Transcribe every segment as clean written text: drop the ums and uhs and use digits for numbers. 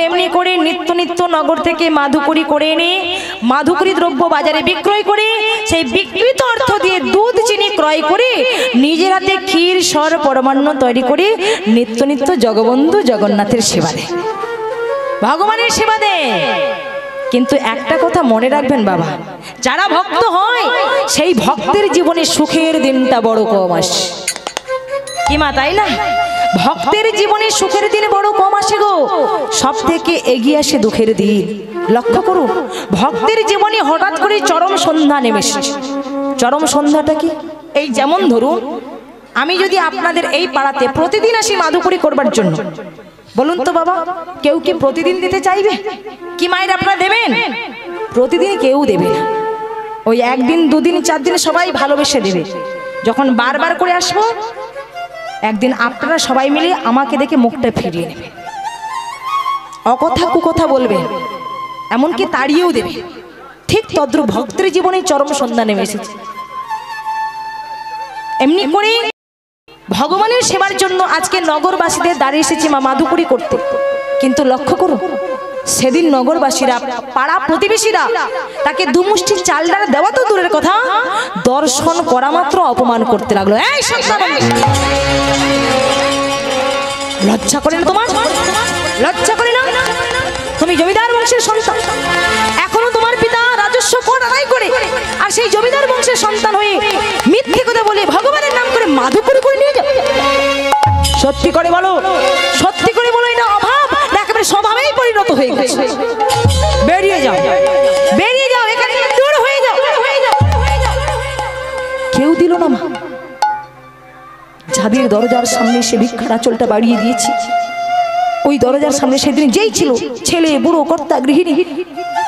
এমনি করে নিত্য নিত্য নগর থেকে মাধুকরী করে এনে মাধুকরী দ্রব্য বাজারে বিক্রয় করে সেই বিক্রিত অর্থ দিয়ে দুধ চিনি ক্রয় করে নিজের হাতে ক্ষীর সর পরমান্ন তৈরি করে নিত্য নিত্য জগবন্ধু জগন্নাথের সেবা দেয়, ভগবানের সেবা দেয়। কিন্তু একটা কথা মনে রাখবেন বাবা, যারা ভক্ত হয় সেই ভক্তের জীবনে সুখের দিনটা বড় কম আসে কি মা, তাই না? ভক্তের জীবনে সুখের দিন বড় কম আসে গো, সব থেকে এগিয়ে আসে দুঃখের দিন। লক্ষ্য করুন, ভক্তের জীবনে হঠাৎ করে চরম সন্ধ্যা নেমে এসেছে। চরম সন্ধ্যাটা কি? এই যেমন ধরুন, আমি যদি আপনাদের এই পাড়াতে প্রতিদিন আসি মাধুকরী করবার জন্য, বলুন তো বাবা, কেউ কি প্রতিদিন দিতে চাইবে কি মায়ের? আপনারা দেবেন? প্রতিদিন কেউ দেবে না, ওই একদিন দুদিন চার দিন সবাই ভালোবেসে দেবে। যখন বারবার করে আসবো, একদিন আপনারা সবাই মিলে আমাকে দেখে মুখটা ফিরিয়ে নেবে, অকথা কুকথা বলবে, এমনকি তাড়িয়েও দেবে। ঠিক তদ্রূপ ভক্তের জীবনে চরম সন্ধ্যা নেমে এসেছে। এমনি করে ভগবানের সেবার জন্য আজকে নগরবাসীদের দাঁড়িয়ে এসেছি মা মাধুকরী করতে। কিন্তু লক্ষ্য করুন, সেদিন নগরবাসীরা, পাড়া প্রতিবেশীরা তাকে দুমুষ্টি চাল ডাল দেওয়া তো দূরের কথা, দর্শন করা মাত্র অপমান করতে লাগলো। এই লজ্জা করে না তোমার? লজ্জা করে না? তুমি জমিদার বংশের সন্তান, এখনো তোমার পিতা রাজস্ব কর আদায় করে, আর সেই জমিদার বংশের সন্তান হয়ে মিথ্যে কথা বলে ভগবানের নাম করে মাধুকরী করে নিয়ে যাও। সত্যি করে বলো, সত্যি করে বলো, এটা অভাব না একেবারে স্বভাবেই পরিণত হয়ে গেছে? বেরিয়ে যাও, বেরিয়ে যাও, এখান থেকে দূর হয়ে যাও। কেউ দিল না মা, যাদের দরজার সামনে সে ভিক্ষার আঁচলটা বাড়িয়ে দিয়েছে, ওই দরজার সামনে সেদিন যেই ছিল ছেলে বুড়ো কর্তা গৃহিণী,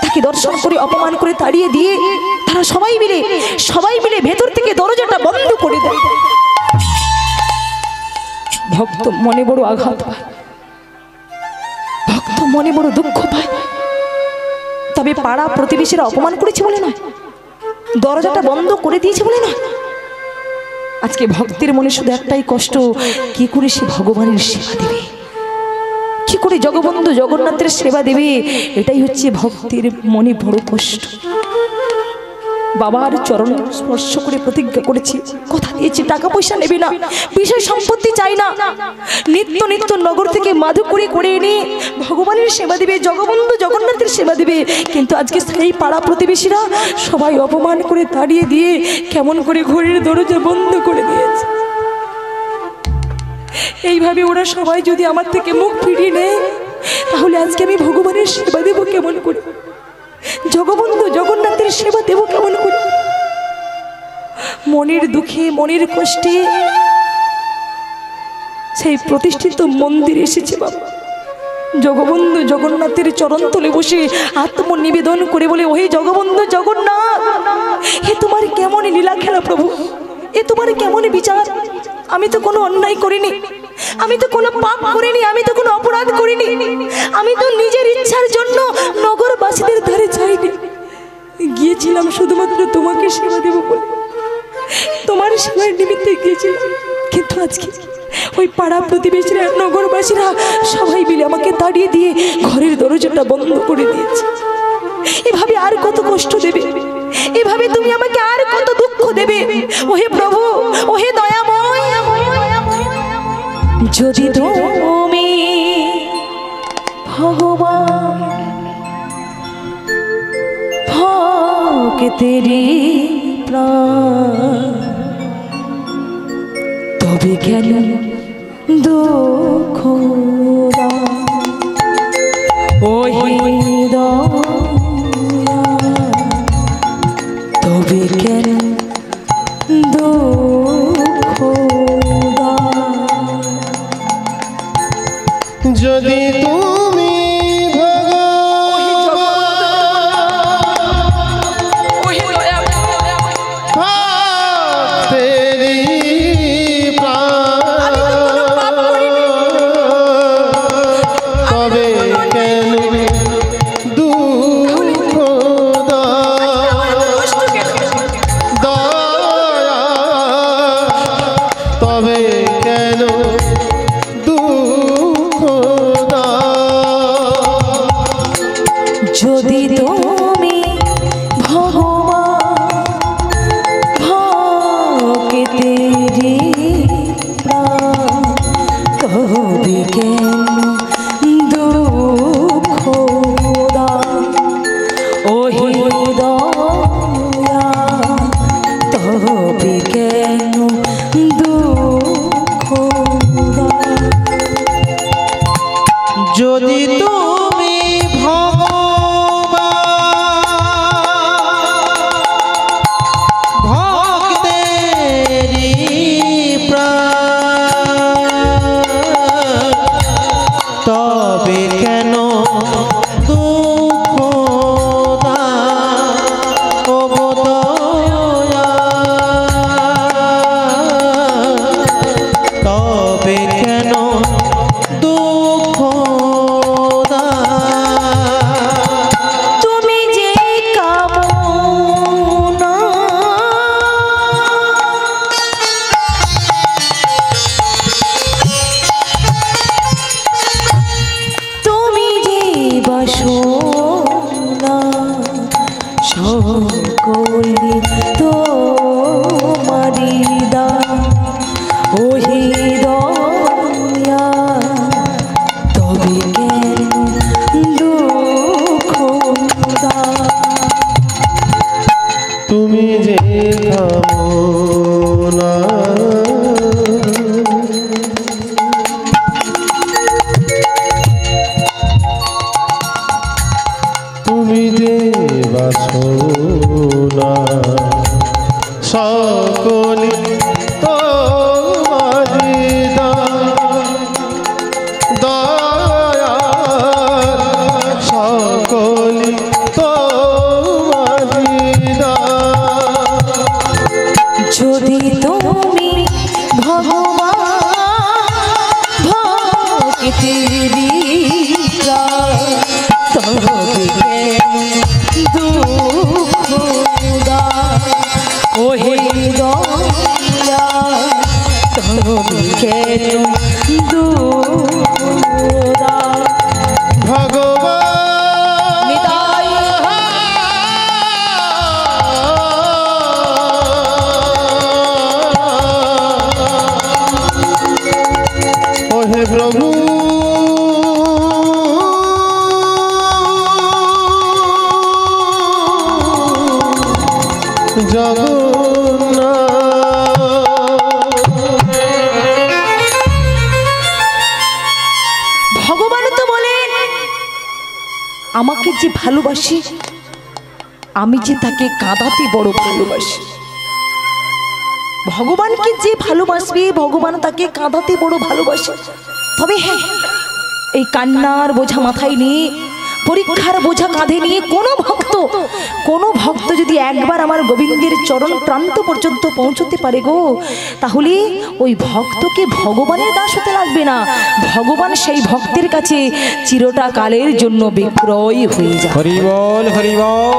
তাকে দর্শন করে অপমান করে তাড়িয়ে দিয়ে তারা সবাই মিলে ভেতর থেকে দরজাটা বন্ধ করে দেয়। ভক্ত মনে বড় আঘাত পায়, ভক্ত মনে বড় দুঃখ পায়। তবে পাড়া প্রতিবেশীরা অপমান করেছে বলে নয়, দরজাটা বন্ধ করে দিয়েছে বলে নয়। আজকে ভক্তের মনে শুধু একটাই কষ্ট, কি করে সে ভগবানের সেবা দেবে, কি করে জগবন্ধু জগন্নাথের সেবা দেবে, এটাই হচ্ছে ভক্তের মনে বড় কষ্ট। বাবার চরণ স্পর্শ করে প্রতিজ্ঞা করেছি, কথা দিয়েছি টাকা পয়সা নেবে না, বিষয় সম্পত্তি চাই না, নিত্য নিত্য নগর থেকে মাধুকরী করে এনে ভগবানের সেবা দেবে, জগবন্ধু জগন্নাথের সেবা দেবে। কিন্তু আজকে সেই পাড়া প্রতিবেশীরা সবাই অপমান করে তাড়িয়ে দিয়ে কেমন করে ঘরের দরজা বন্ধ করে দিয়েছে। এইভাবে ওরা সবাই যদি আমার থেকে মুখ ফিরিয়ে নেয়, তাহলে আজকে আমি ভগবানের সেবা দেব কেমন করে, জগবন্ধু জগন্নাথের সেবা দেব কেমন করে? মনের দুঃখে মনের কষ্টে সেই প্রতিষ্ঠিত মন্দির এসেছে বাবা, জগবন্ধু জগন্নাথের চরণতলে বসে আত্মনিবেদন করে বলে, ওহে জগবন্ধু জগন্নাথ, এ তোমার কেমন লীলা খেলা প্রভু, এ তোমার কেমন বিচার? আমি তো কোনো অন্যায় করিনি, আমি তো কোনো পাপ করিনি, আমি তো কোনো অপরাধ করিনি, আমি তো নিজের ইচ্ছার জন্য নগরবাসীদের ধারে যাইনি, গিয়েছিলাম শুধুমাত্র তোমাকে সেবা দেব বলে, তোমার সেবার নিমিত্তে গিয়েছিলাম। কিন্তু আজকে ওই পাড়া প্রতিবেশীরা নগরবাসীরা সবাই মিলে আমাকে তাড়িয়ে দিয়ে ঘরের দরজাটা বন্ধ করে দিয়েছে। এভাবে আর কত কষ্ট দেবে, এভাবে তুমি আমাকে আর কত দুঃখ দেবে? ওহে প্রভু, ওহে দয়াময়, যদি তুমি ভগবান ভক্তেরি প্রাণ, তবে কেন দুঃখ ওহে দয়া, তবে কেন দুঃখ, যদি তুমি দয়া তবে কেন দুঃখ দাও? যদি তুমি ভক্তেরি প্রাণ, তবে কেন দুঃখ দাও গো দয়া? তবে কেন দুঃখ তুমি যে কামনা তুমি যে বাসনা সকলে তোমারি দান ওহে দয়া তবে কেন দুঃখ দাও? তুমি যে কামনা তুমি যে বাসনা সকলে তোমারি দান, দয়ার সকলে তোমারি দান। যদি তুমি ভগবান ভক্তিরি তবে কেন দুঃখ দাও? ওহে দয়া তবে কেন দুঃখ দাও? ভগবান নিতাই ওহে প্রভু ভগবান তো বলেন আমাকে যে ভালোবাসি আমি যে তাকে কাঁদাতে বড় ভালোবাসি। ভগবানকে যে ভালোবাসবে ভগবান তাকে কাঁদাতে বড় ভালোবাসে। তবে হ্যাঁ, এই কান্নার বোঝা মাথায় নিয়ে পরীক্ষার বোঝা কাঁধে নিয়ে কোনো ভক্ত যদি একবার আমার গোবিন্দের চরণ প্রান্ত পর্যন্ত পৌঁছতে পারে গো, তাহলে ওই ভক্তকে ভগবানের দাস হতে লাগবে না, ভগবান সেই ভক্তের কাছে চিরটা কালের জন্য বিক্রয় হয়ে যায়। হরি বল হরি বল।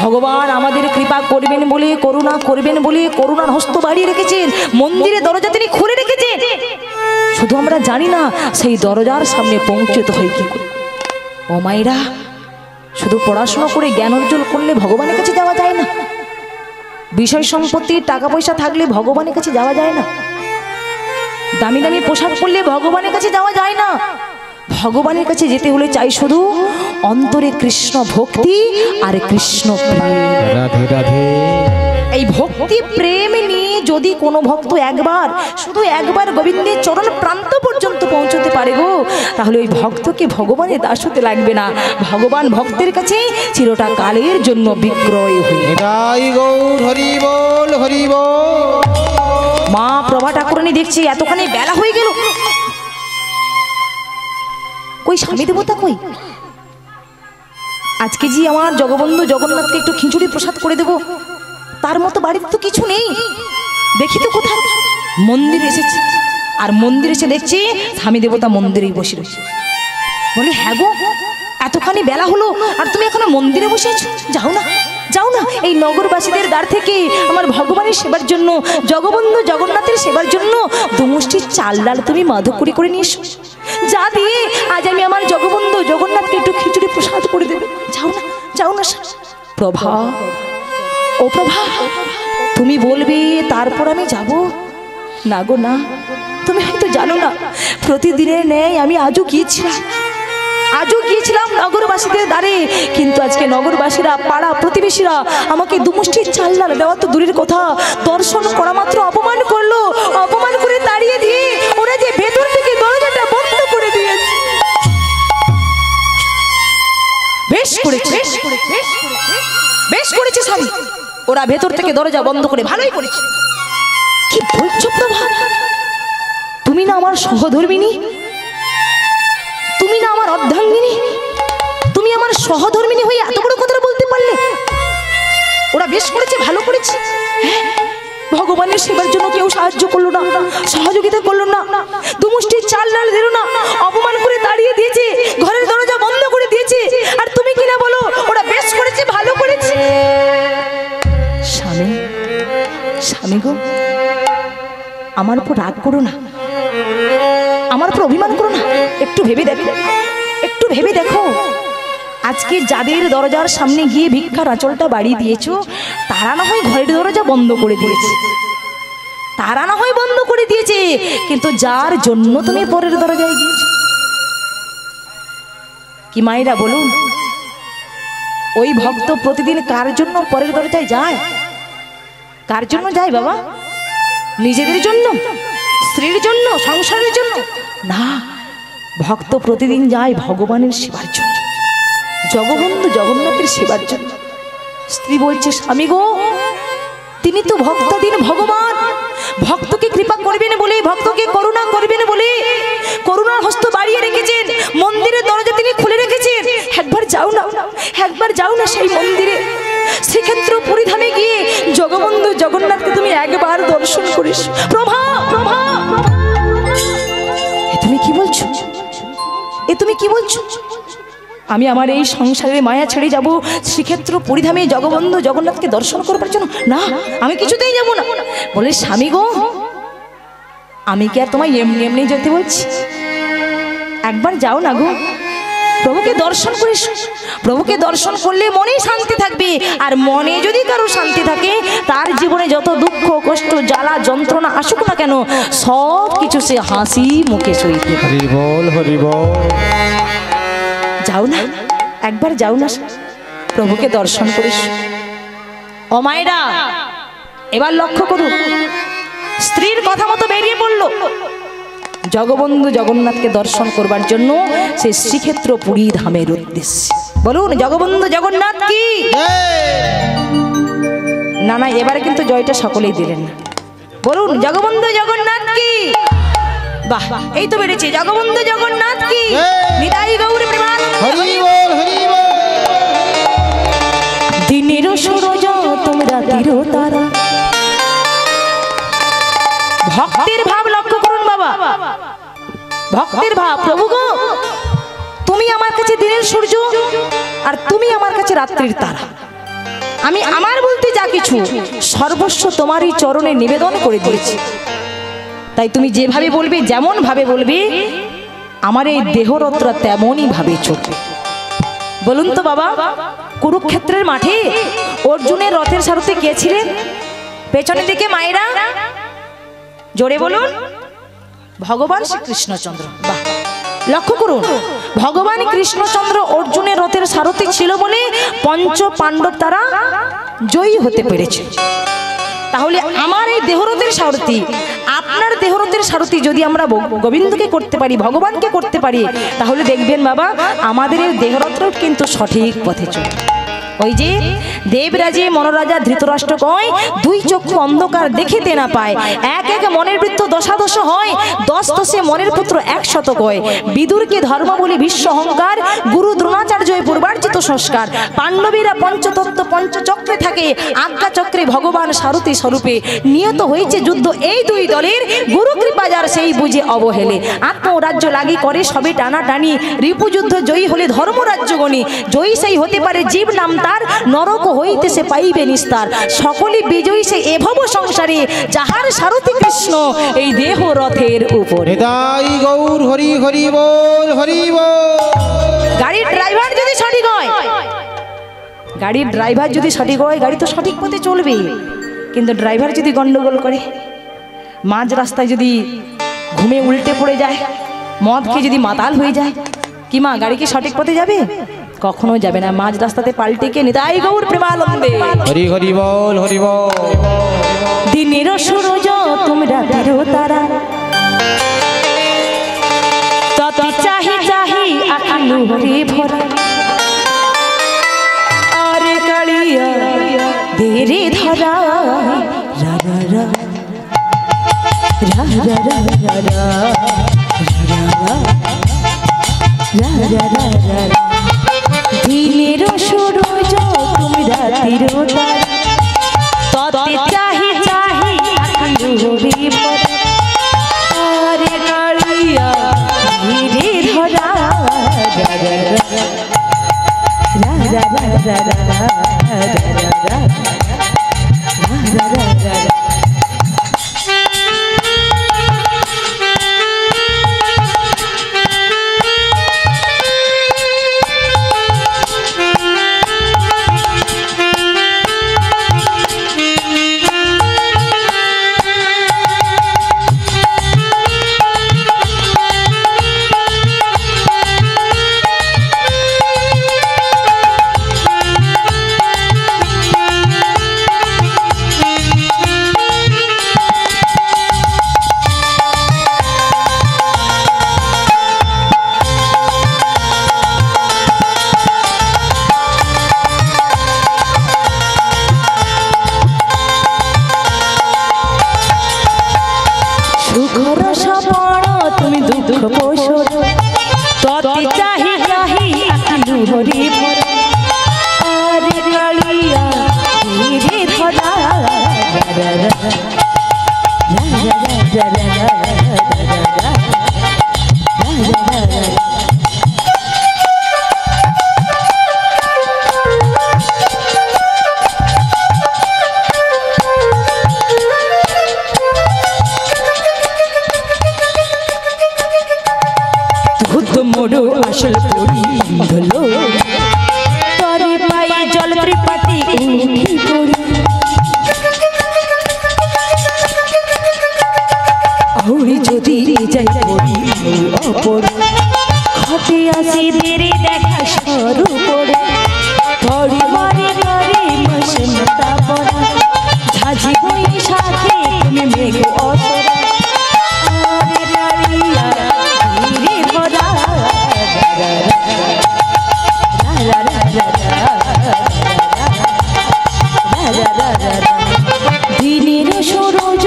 ভগবান আমাদের কৃপা করবেন বলে, করুণা করবেন বলে করুণার হস্ত বাড়িয়ে রেখেছেন, মন্দিরের দরজা তিনি খুলে রেখেছেন। শুধু আমরা জানি না সেই দরজার সামনে পৌঁছতে হয় কি করে। ও মায়েরা, শুধু পড়াশোনা করে জ্ঞান অর্জন করলে ভগবানের কাছে যাওয়া যায় না। বিষয় সম্পত্তি টাকা পয়সা থাকলে ভগবানের কাছে যাওয়া যায় না। দামি দামি পোশাক পরলে ভগবানের কাছে যাওয়া যায় না। ভগবানের কাছে যেতে হলে চাই শুধু অন্তরে কৃষ্ণ ভক্তি আর কৃষ্ণ প্রেম। রাধে রাধে। এই ভক্তি প্রেম নিয়ে যদি কোনো ভক্ত শুধু একবার গোবিন্দের চরণ প্রান্ত পর্যন্ত পৌঁছতে পারে গো, তাহলে ওই ভক্তকে ভগবানের দাস হতে লাগবে না, ভগবান ভক্তের কাছে চিরটা কালের জন্য বিক্রয় হয়ে। নিতাই গৌর হরি বল হরি বল। মা প্রভা ঠাকুরানী দেখছি এতখানি বেলা হয়ে গেল, কই স্বামী দেবতা কই? আজকে যে আমার জগবন্ধু জগন্নাথকে একটু খিচুড়ি প্রসাদ করে দেব, তার মতো বাড়িতে তো কিছু নেই। দেখি তো কোথায়। মন্দিরে এসেছি, আর মন্দিরে এসে দেখছি স্বামী দেবতা মন্দিরেই বসে রয়েছে। বলি হ্যাঁ গো, এতখানি বেলা হলো আর তুমি এখনো মন্দিরে বসে আছো? যাও না, যাও না, এই নগরবাসীদের দ্বার থেকে আমার ভগবানের সেবার জন্য, জগবন্ধু জগন্নাথের সেবার জন্য দুমুষ্টির চাল ডাল তুমি মাধুকরী করে নিয়ে এসো, যা দিয়ে আজ আমি আমার জগবন্ধু জগন্নাথকে একটু খিচুড়ি প্রসাদ করে দেবো। যাও না, যাও না। প্রভা, ও প্রভা, তুমি বলবে তারপর আমি যাব? না গো না, তুমি হয়তো জানো না, প্রতিদিনের ন্যায় আমি আজও গিয়েছিলাম। আজও গিয়েছিলাম নগরবাসীদের দ্বারে, কিন্তু আজকে নগরবাসীরা পাড়া প্রতিবেশীরা আমাকে দুমুষ্টির চাল ডাল দেওয়া তো দূরের কথা, দর্শন করা মাত্র অপমান করলো। অপমান করে তাড়িয়ে দিয়ে ওরা যে ভেতর থেকে দরজাটা বন্ধ করে দিয়েছে। বেশ করেছে, বেশ করেছে স্বামী, ওরা ভেতর থেকে দরজা বন্ধ করে ভালোই করেছে। কি বলছো প্রভা? তুমি না আমার সহধর্মিনী, তুমি না আমার অর্ধাঙ্গিনী, তুমি আমার সহধর্মিনী হয়ে এত বড় কথা বলতে পারলে? ওরা বেশ করেছে, ভালো করেছে। ভগবানের সেবার জন্য কেউ সাহায্য করলো না, সহযোগিতা করলো না, দুমুষ্টির চাল ডাল দিল না, অপমান করে তাড়িয়ে দিয়েছে, ঘরের দরজা বন্ধ করে দিয়েছে। আর তুমি কিনা বলো ওরা বেশ করেছে, ভালো করেছে। স্বামী, স্বামী গো, আমার উপর রাগ করো না, আমার উপর অভিমান করো না। একটু ভেবে দেখো, একটু ভেবে দেখো, আজকে যাদের দরজার সামনে গিয়ে ভিক্ষার আঁচলটা বাড়িয়ে দিয়েছো, তারা না হয় ঘরের দরজা বন্ধ করে দিয়েছে, তারা না হয় বন্ধ করে দিয়েছে, কিন্তু যার জন্য তুমি পরের দরজায় গিয়েছো, কি মায়েরা বলুন, ওই ভক্ত প্রতিদিন কার জন্য পরের দরজায় যায়? কার জন্য যায় বাবা? নিজেদের জন্য, স্ত্রীর জন্য, সংসারের জন্য না। ভক্ত প্রতিদিন যায় ভগবানের সেবার জন্য, জগবন্ধু জগন্নাথের সেবার জন্য। স্ত্রী বলছে, স্বামী গো, তিনি তো ভক্তাধীন ভগবান, ভক্তকে কৃপা করবেন বলে, ভক্তকে করুণা করবেন বলে করুণার হস্ত বাড়িয়ে রেখেছেন, মন্দিরের দরজা তিনি খুলে রেখেছেন। একবার যাও না, একবার যাও না সেই মন্দিরে, শ্রীক্ষেত্র পুরীধামে গিয়ে জগবন্ধু জগন্নাথকে তুমি একবার দর্শন করিস। প্রভা, প্রভা, এ তুমি কি বলছো? এ তুমি কি বলছো? আমি আমার এই সংসারের মায়া ছেড়ে যাব শ্রীক্ষেত্র পরিধামে জগবন্ধু জগন্নাথকে দর্শন করবার জন্য? না, আমি কিছুতেই যাব না। বলে, স্বামী গো, আমি কি আর তোমায় এমনি এমনি যেতে বলছি? একবার যাও না গো, প্রভুকে দর্শন করিস। প্রভুকে দর্শন করলে মনেই শান্তি থাকবে, আর মনে যদি কারো শান্তি থাকে, তার জীবনে যত দুঃখ কষ্ট জ্বালা যন্ত্রণা আসুক না কেন, সব কিছু সে হাসি মুখে সইতে। হরি বল, হরি বল। যাও না, একবার যাও না, প্রভুকে দর্শন করিস। ও মায়েরা, এবার লক্ষ্য করুন, স্ত্রীর কথা মতো বেরিয়ে পড়ল জগবন্ধু জগন্নাথকে দর্শন করবার জন্য সেই শ্রীক্ষেত্র পুরী ধামের উদ্দেশ্যে। বলুন, জগবন্ধু জগন্নাথ কি? না না, এবারে কিন্তু জয়টা সকলেই দিলেন না। বলুন, জগবন্ধু জগন্নাথ কি? বাহ, এই তো বেড়েছে, জগবন্ধু জগন্নাথ কি? নিতাই গৌর প্রেমানন্দ। হরি বল, হরি বল। দিনের সূরজ তোমরা রাতির তারা। ভক্তির ভাব লক্ষ্য করুন বাবা, ভক্তির ভাব। প্রভু গো, তুমি আমার কাছে দিনের সূর্য, আর তুমি আমার কাছে রাত্রির তারা। আমি আমার বলতে যা কিছু সর্বস্ব তোমারই চরণে নিবেদন করে দিয়েছি। তাই তুমি যেভাবে বলবে, যেমন ভাবে বলবে, আমার এই দেহরত্রা তেমনই ভাবে চলবে। বলুন তো বাবা, কুরুক্ষেত্রের মাঠে অর্জুনের রথের সারথি কে ছিলেন? পেছনের দিকে মায়েরা জোরে বলুন, ভগবান শ্রীকৃষ্ণচন্দ্র। বাহ, লক্ষ্য করুন, ভগবান কৃষ্ণচন্দ্র অর্জুনের রথের সারথি ছিল বলে পঞ্চ পাণ্ডব তারা জয়ী হতে পেরেছে। তাহলে আমার এই দেহরথের সারথি, আপনার দেহরথের সারথি যদি আমরা গোবিন্দকে করতে পারি, ভগবানকে করতে পারি, তাহলে দেখবেন বাবা, আমাদের এই দেহরথটাও কিন্তু সঠিক পথে চলে। ওই যে দেবরাজে মনরাজা ধৃতরাষ্ট্র কয়, দুই চক্ষু অন্ধকার দেখিতে না পায়, এক এক মনের বৃত্ত দশাদশ হয়, দশ দশে মনের পুত্র 100 কয়। বিদুরকে ধর্ম বলি বিশ্ব অহংকার, গুরু দ্রোণাচার্য পূর্বার্জিত সংস্কার। পাণ্ডবীরা পঞ্চতত্ত্ব পঞ্চচক্রে থাকে, আজ্ঞা চক্রে ভগবান সারথি স্বরূপে। নিয়ত হয়েছে যুদ্ধ এই দুই দলের, গুরু কৃপা যার সেই বুঝে অবহেলে। আত্মরাজ্য লাগি করে সবে টানা টানি, রিপুযুদ্ধ জয়ী হলে ধর্মরাজ্য গণি। জয়ী সেই হতে পারে জীব নাম তার, নরক হইতে সে পাইবে নিস্তার। সকলই বিজয়ী সে এভব সংসারে, যাহার সারথি কৃষ্ণ এই দেহ রথের উপরে। নিতাই গৌর হরি, হরি বল, হরি বল। গাড়ির ড্রাইভার যদি সঠিক হয়, গাড়ির ড্রাইভার যদি সঠিক হয়, গাড়ি তো সঠিক পথে চলবে। কিন্তু ড্রাইভার যদি গন্ডগোল করে, মাঝ রাস্তায় যদি ঘুমে উল্টে পড়ে যায়, মদ খেয়ে যদি মাতাল হয়ে যায়, কি মা গাড়ি কি সঠিক পথে যাবে? কখনো যাবে না, মাঝ রাস্তাতে পাল্টে কে নিতাই গৌর প্রেমানন্দে। হরি হরি বল হরি বল। দিনের সূরজ তোমরা তেরো তারা, তত চাহি চাহি আকালু হরি ভরা। আরে কালিয়া দেরে ধরা রা রা রা রা রা রা রা রা রা রা রা রা। দিনের সূরজ তোমরা তেরো তারা, তত চাহি চাহি আকালু হরি ভরা। আরে কালিয়া দেরে ধরা রা রা রা রা রা রা রা রা রা রা রা রা। আসল পড়ি ধলো তরে পাই জল ত্রিপাতি উঠি পড়ি। আউড়ি যদি যাই পড়ি অপর, ঘটে আসি দেরে দেখা সরু পড়ে। পড়ি মারে মারে মশনতা পড়া, ঝাঝি বই সাথে তুমি মেঘ অসরা। আরে লাড়িয়া ধীরে ধরা দিনের সূরজ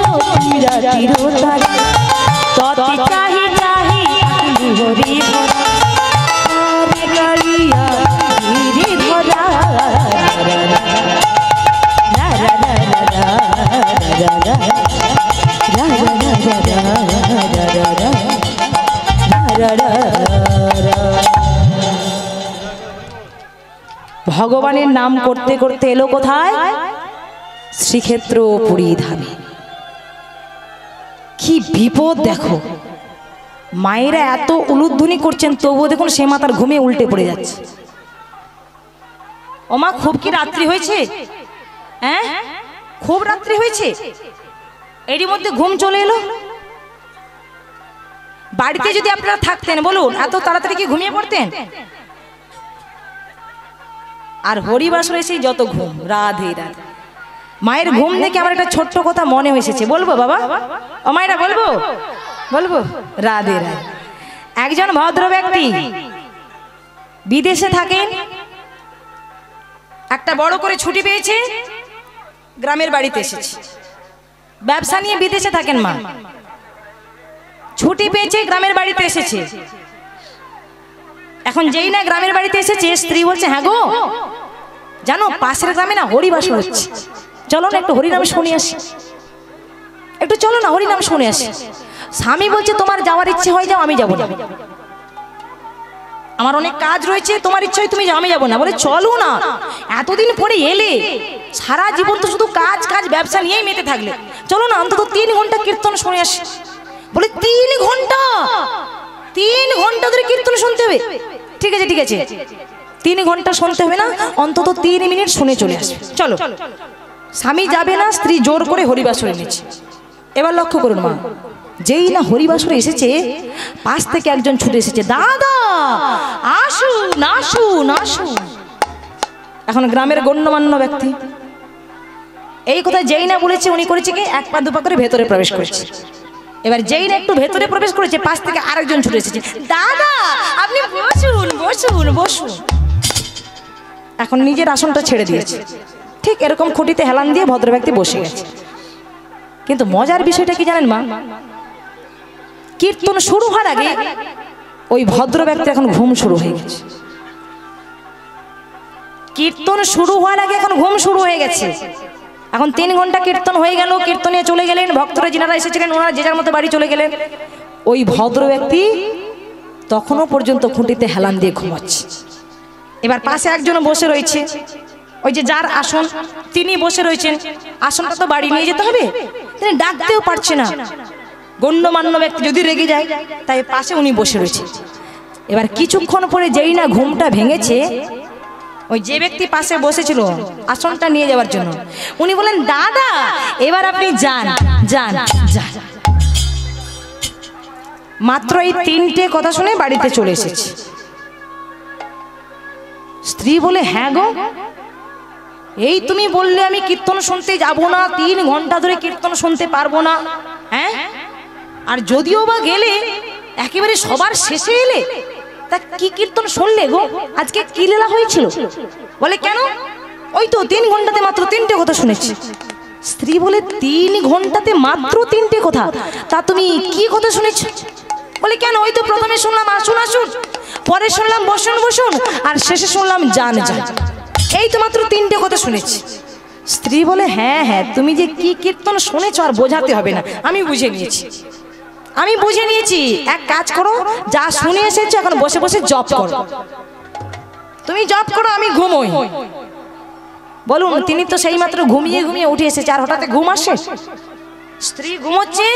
রাতির তারা, তত চাহি চাহি হরি ভরা। আরে কালিয়া ধীরে ধরা ভগবানের নাম করতে করতে এলো কোথায়? শ্রীক্ষেত্র পুরী ধামে। কি বিপদ দেখো, মায়েরা এত উলুধ্বনি করছেন তবুও দেখুন সে মাতার ঘুমিয়ে উল্টে পড়ে যাচ্ছে। ওমা খুব কি রাত্রি হয়েছে? হ্যাঁ খুব রাত্রি হয়েছে, এরই মধ্যে ঘুম চলে এলো। বাড়িতে যদি আপনারা থাকতেন বলুন এত তাড়াতাড়ি কি ঘুমিয়ে পড়তেন? আর হরিবাসরে সেই যত ঘুম, রাধে রাধে। মায়ের ঘুম দেখে আমার একটা ছোট্ট কথা মনে হয়েছে, বলবো বাবা? ও মায়েরা বলবো বলবো? রাধে রাধে। একজন ভদ্র ব্যক্তি বিদেশে থাকেন, একটা বড় করে ছুটি পেয়েছে, গ্রামের বাড়িতে এসেছে। ব্যবসা নিয়ে বিদেশে থাকেন মা, ছুটি পেয়েছে গ্রামের বাড়িতে এসেছে। এখন যেই না গ্রামের বাড়িতে এসেছে, স্ত্রী বলছে হ্যাঁ গো জানো পাশের গ্রামে না হরিবাসর হচ্ছে, চলো না একটু হরিনাম শুনে আসি, একটু চলো না হরিনাম শুনে আসি। স্বামী বলছে তোমার যাওয়ার ইচ্ছে হয় যাও, আমি যাবো না, আমার অনেক কাজ রয়েছে, তোমার ইচ্ছে হয় তুমি যাও, আমি যাবো না। বলে চলো না, এতদিন পরে এলে, সারা জীবন তো শুধু কাজ কাজ ব্যবসা নিয়েই মেতে থাকলে, চলো না অন্তত 3 ঘন্টা কীর্তন শুনে আসি। বলে 3 ঘন্টা? 3 ঘন্টা ধরে কীর্তন শুনতে হবে? ঠিক আছে ঠিক আছে, 3 ঘন্টা শুনতে হবে না, অন্তত 3 মিনিট শুনে চলে আসবে, চলো। স্বামী যাবে না, স্ত্রী জোর করে হরিবাসরে এনেছে। এবার লক্ষ্য করুন মা, যেই না হরিবাসরে এসেছে, পাশ থেকে একজন ছুটে এসেছে, দাদা আসুন আসুন আসুন। এখন গ্রামের গণ্যমান্য ব্যক্তি এই কথা যেই না বলেছে, উনি করেছে কি এক পা দুপা করে ভেতরে প্রবেশ করেছে। এবার যেই না একটু ভেতরে প্রবেশ করেছে, পাশ থেকে আরেকজন ছুটে এসেছে, দাদা আপনি বসুন বসুন বসুন। এখন নিজের আসনটা ছেড়ে দিয়েছে, ঠিক এরকম খুঁটিতে হেলান দিয়ে ভদ্র ব্যক্তি বসে গেছে। কিন্তু মজার বিষয়টা কি জানেন মা, কীর্তন শুরু হওয়ার আগে ওই ভদ্র ব্যক্তি এখন ঘুম শুরু হয়ে গেছে। কীর্তন শুরু হওয়ার আগে এখন ঘুম শুরু হয়ে গেছে। এখন 3 ঘন্টা কীর্তন হয়ে গেল, কীর্তনে চলে গেলেন, ভক্তরা যিনারা এসেছিলেন ওনারা যে যার মতো বাড়ি চলে গেলেন। ওই ভদ্র ব্যক্তি তখনও পর্যন্ত খুঁটিতে হেলান দিয়ে ঘুমাচ্ছে। এবার পাশে একজন বসে রয়েছে, ওই যে যার আসন তিনি বসে রয়েছেন, আসনটা তো বাড়ি নিয়ে যেতে হবে, তিনি ডাকতেও পারছে না। গণ্যমান্য ব্যক্তি যদি রেগে যায়, তাই পাশে উনি বসে রয়েছে। এবার কিছুক্ষণ পরে যেই না ঘুমটা ভেঙেছে, ওই যে ব্যক্তি পাশে বসেছিল আসনটা নিয়ে যাওয়ার জন্য, উনি বলেন, দাদা এবার আপনি যান যান যান। মাত্র এই 3টে কথা শুনে বাড়িতে চলে এসেছে। স্ত্রী বলে, হ্যাঁ গো, এই তুমি বললে আমি কীর্তন শুনতে যাব না, 3 ঘন্টা ধরে কীর্তন শুনতে পারবো না, হ্যাঁ, আর যদিও বা গেলে একেবারে সবার শেষে এলে, তা কি কীর্তন শুনলে গো, আজকে কি লীলা হয়েছিল? বলে কেন, ওই তো 3 ঘন্টাতে মাত্র 3টে কথা শুনেছি। স্ত্রী বলে, 3 ঘন্টাতে মাত্র 3টে কথা, তা তুমি কি কথা শুনেছো? বলে কেন, ওই তো প্রথমে শুনলাম আসুন আসুন, পরে শুনলাম বসুন বসুন, আর শেষে শুনলাম যান যান, এই তো মাত্র 3টে কথা শুনেছি। স্ত্রী বলে, হ্যাঁ হ্যাঁ, তুমি যে কি কীর্তন শুনেছো আর বোঝাতে হবে না, আমি বুঝে নিয়েছি, আমি বুঝে নিয়েছি। এক কাজ করো, যা শুনে এসেছো এখন বসে বসে জপ করো, তুমি জপ করো, আমি ঘুমোই। বলুন, তিনি তো সেই মাত্র ঘুমিয়ে ঘুমিয়ে উঠে এসেছে, আর হঠাৎ ঘুম আসে? স্ত্রী ঘুমোচ্ছে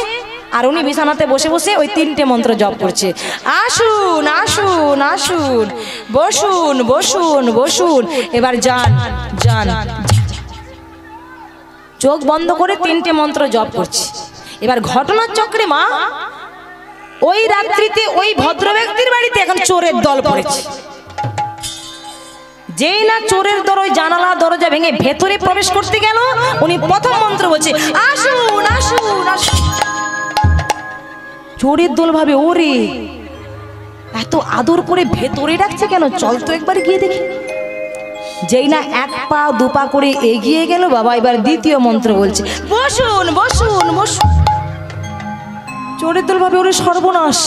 আর উনি বিছানাতে বসে বসে ওই 3টে মন্ত্র জপ করছে, আসুন আসুন আসুন, বসুন বসুন বসুন, এবার যান যান। চোখ বন্ধ করে 3টে মন্ত্র জপ করছে। এবার ঘটনার চক্রে মা, ওই রাত্রিতে ওই ভদ্র ব্যক্তির বাড়িতে এখন চোরের দল পড়েছে। যেই না চোরের দল ওই জানালা দরজা ভেঙে ভেতরে প্রবেশ করতে গেল, উনি প্রথম মন্ত্র বলছে, আসুন আসুন আসুন। চোরের দল ভাবে, ওরে এত আদর করে ভেতরে ডাকছে কেন, চল তো একবার গিয়ে দেখি। যেই না 1 পা 2 পা করে এগিয়ে গেল বাবা, এবার দ্বিতীয় মন্ত্র বলছে, বসুন বসুন বসুন। চোরের দল ভাবে, ওরে সর্বনাশ,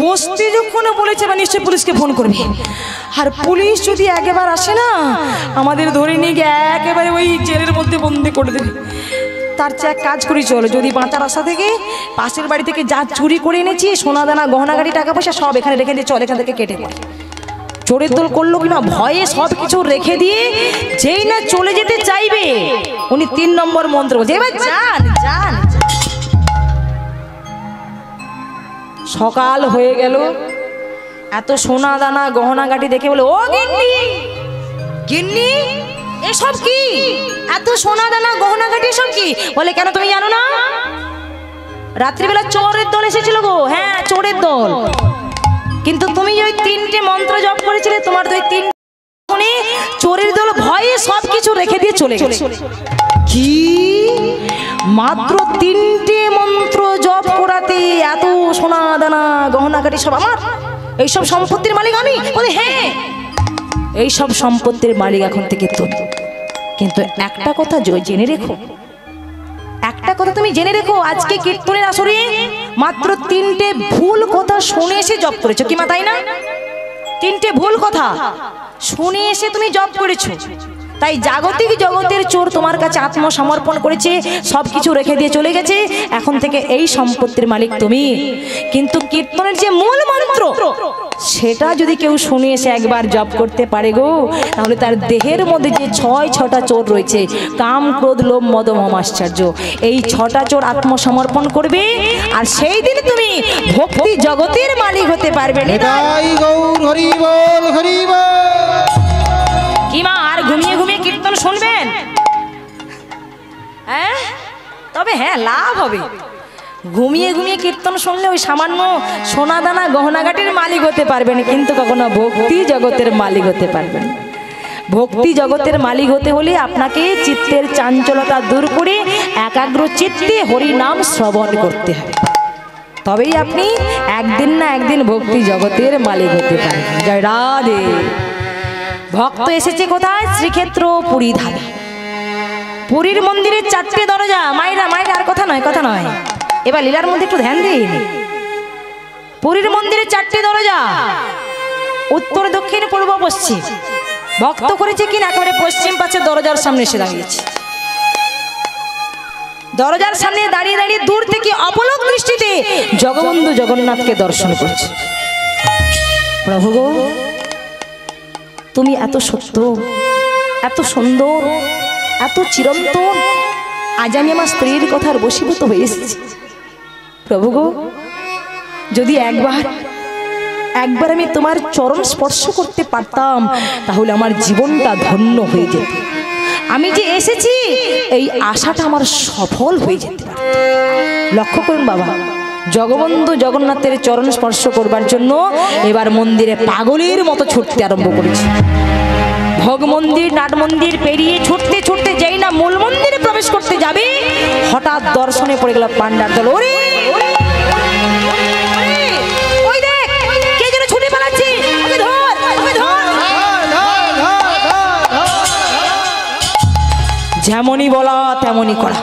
বসতে যখন বলেছে বা নিশ্চয়ই পুলিশকে ফোন করবে, আর পুলিশ যদি একবার আসে না, আমাদের ধরে নিয়ে গিয়ে একেবারে ওই জেলের মধ্যে বন্দি করে দেবে। তার চেয়ে এক কাজ করি, চলো, যদি বাঁচার আশা থেকে পাশের বাড়ি থেকে যা চুরি করে এনেছি, সোনা দানা গহনা গাড়ি টাকা পয়সা সব এখানে রেখে দিয়ে চল, এখান থেকে কেটে পড়ে। চোরের দল করলো কিনা, ভয়ে সব কিছু রেখে দিয়ে যেই না চলে যেতে চাইবে, উনি 3 নম্বর মন্ত্র বলছে, এবার যান যান। সকাল হয়ে গেল, এত সোনা দানা গহনা গাটি দেখে বলে, ও গিন্নি গিন্নি, এসব কি, এত সোনা দানা গহনা গাটি এসব কি? বলে কেন, তুমি জানো না, রাত্রিবেলা চোরের দল এসেছিল গো। হ্যাঁ, চোরের দল, কিন্তু তুমি যে ওই 3টে মন্ত্র জপ করেছিলে, তোমার তো ওই 3 চোরের দল ভয়ে সব কিছু রেখে দিয়ে চলে গেছে। কি, মাত্র 3টে মন্ত্র জপ করাতে এত সোনা দানা গহনা গাটি সব আমার? এইসব সম্পত্তির মালিক আমি? বলে হ্যাঁ, এইসব সম্পত্তির মালিক এখন থেকে তুমি। কিন্তু একটা কথা জেনে রেখো, একটা কথা তুমি জেনে রেখো, আজকে কীর্তনের আসরে মাত্র 3টে ভুল কথা শুনে এসে জপ করেছো। কি মা, তাই না? 3টে ভুল কথা শুনে এসে তুমি জপ করেছো, তাই জাগতিক জগতের চোর তোমার কাছে আত্মসমর্পণ করেছে, সবকিছু রেখে দিয়ে চলে গেছে। এখন থেকে এই সম্পত্তির মালিক তুমি। কিন্তু কীর্তনের যে মূল মন্ত্র, সেটা যদি কেউ শুনে এসে একবার জপ করতে পারে গো, তাহলে তার দেহের মধ্যে যে 6টা চোর রয়েছে, কাম ক্রোধ লোভ মদ মম আশ্চর্য, এই 6টা চোর আত্মসমর্পণ করবে, আর সেই দিন তুমি ভক্তি জগতের মালিক হতে পারবে। কি মা, আর ঘুমিয়ে ঘুমিয়ে কীর্তন শুনবেন? হ্যাঁ, তবে হ্যাঁ, লাভ হবে। ঘুমিয়ে ঘুমিয়ে কীর্তন শুনলে ওই সামান্য সোনা দানা গহনাগাটির মালিক হতে পারবেন, কিন্তু কখনো ভক্তি জগতের মালিক হতে পারবেন। ভক্তি জগতের মালিক হতে হলে আপনাকে চিত্তের চাঞ্চলতা দূর করে একাগ্র চিত্তে হরি নাম শ্রবণ করতে হবে, তবেই আপনি একদিন না একদিন ভক্তি জগতের মালিক হতে পারেন। জয় রাধে। ভক্ত এসেছে কোথায়? শ্রীক্ষেত্র পুরী ধামে। পুরীর মন্দিরের 4টে দরজা। মায়েরা মায়েরা আর কথা নয়, কথা নয়, এবার লীলার মধ্যে একটু ধ্যান দিন। পুরীর মন্দিরের 4টে দরজা, উত্তর দক্ষিণ পূর্ব পশ্চিম। ভক্ত করেছে কিনা একেবারে পশ্চিম পাশের দরজার সামনে এসে দাঁড়িয়েছে। দরজার সামনে দাঁড়িয়ে দাঁড়িয়ে দূর থেকে অপলক দৃষ্টিতে জগবন্ধু জগন্নাথকে দর্শন করছে। প্রভু গো, তুমি এত সত্য, এত সুন্দর, এত চিরন্তন, আজ আমি আমার স্ত্রীর কথার বশীভূত হয়ে এসেছি। প্রভু গো, যদি একবার আমি তোমার চরণ স্পর্শ করতে পারতাম, তাহলে আমার জীবনটা ধন্য হয়ে যেত। আমি যে এসেছি এই আশাটা আমার সফল হয়ে যেতে পারে। লক্ষ্য করুন বাবা, জগবন্ধু জগন্নাথের চরণ স্পর্শ করবার জন্য এবার মন্দিরে পাগলের মতো ছুটতে আরম্ভ করেছে। ভোগ মন্দির, নাট মন্দির পেরিয়ে ছুটতে ছুটতে যেই না মূল মন্দিরে প্রবেশ করতে যাবে, হঠাৎ দর্শনে পড়ে গেল পান্ডার দল। ওরে ওই দেখ, কে যেন ছুটে পালাচ্ছে, ওকে ধর, ওকে ধর। যেমনই বলা তেমনই করা।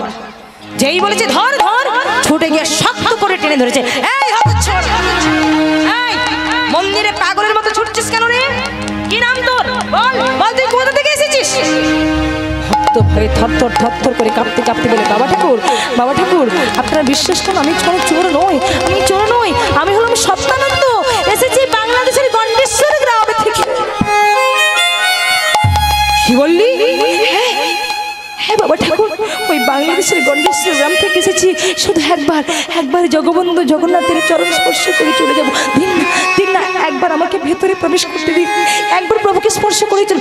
যেই বলেছে ধর ধর, ছুটে গিয়ে শক্ত করে টেনে ধরেছে। এই হতচ্ছাড়া, এই মন্দিরে পাগলের মতো ছুটছিস কেন রে? কি নাম তোর? বল বল, তুই কোথা থেকে এসেছিস? ভক্ত ভয়ে থরথর থরথর করে কাঁপতে কাঁপতে বলে, বাবা ঠাকুর, বাবা ঠাকুর, আপনারা বিশ্বাস করুন, আমি কোনো চোর নই, আমি চোর নই, আমি হলাম সত্যানন্দ, এসেছি বাংলাদেশের গন্ডেশ্বর গ্রাম থেকে। কি বললি? হ্যাঁ বাবা ঠাকুর, ওই বাংলাদেশের গন্ডেশ্বর গ্রাম থেকে এসেছি। শুধু একবার জগবন্ধু জগন্নাথের চরণ স্পর্শ করে চলে যাবো। দিন না, একবার আমাকে ভেতরে প্রবেশ করতে দিন, একবার প্রভুকে স্পর্শ করে চল।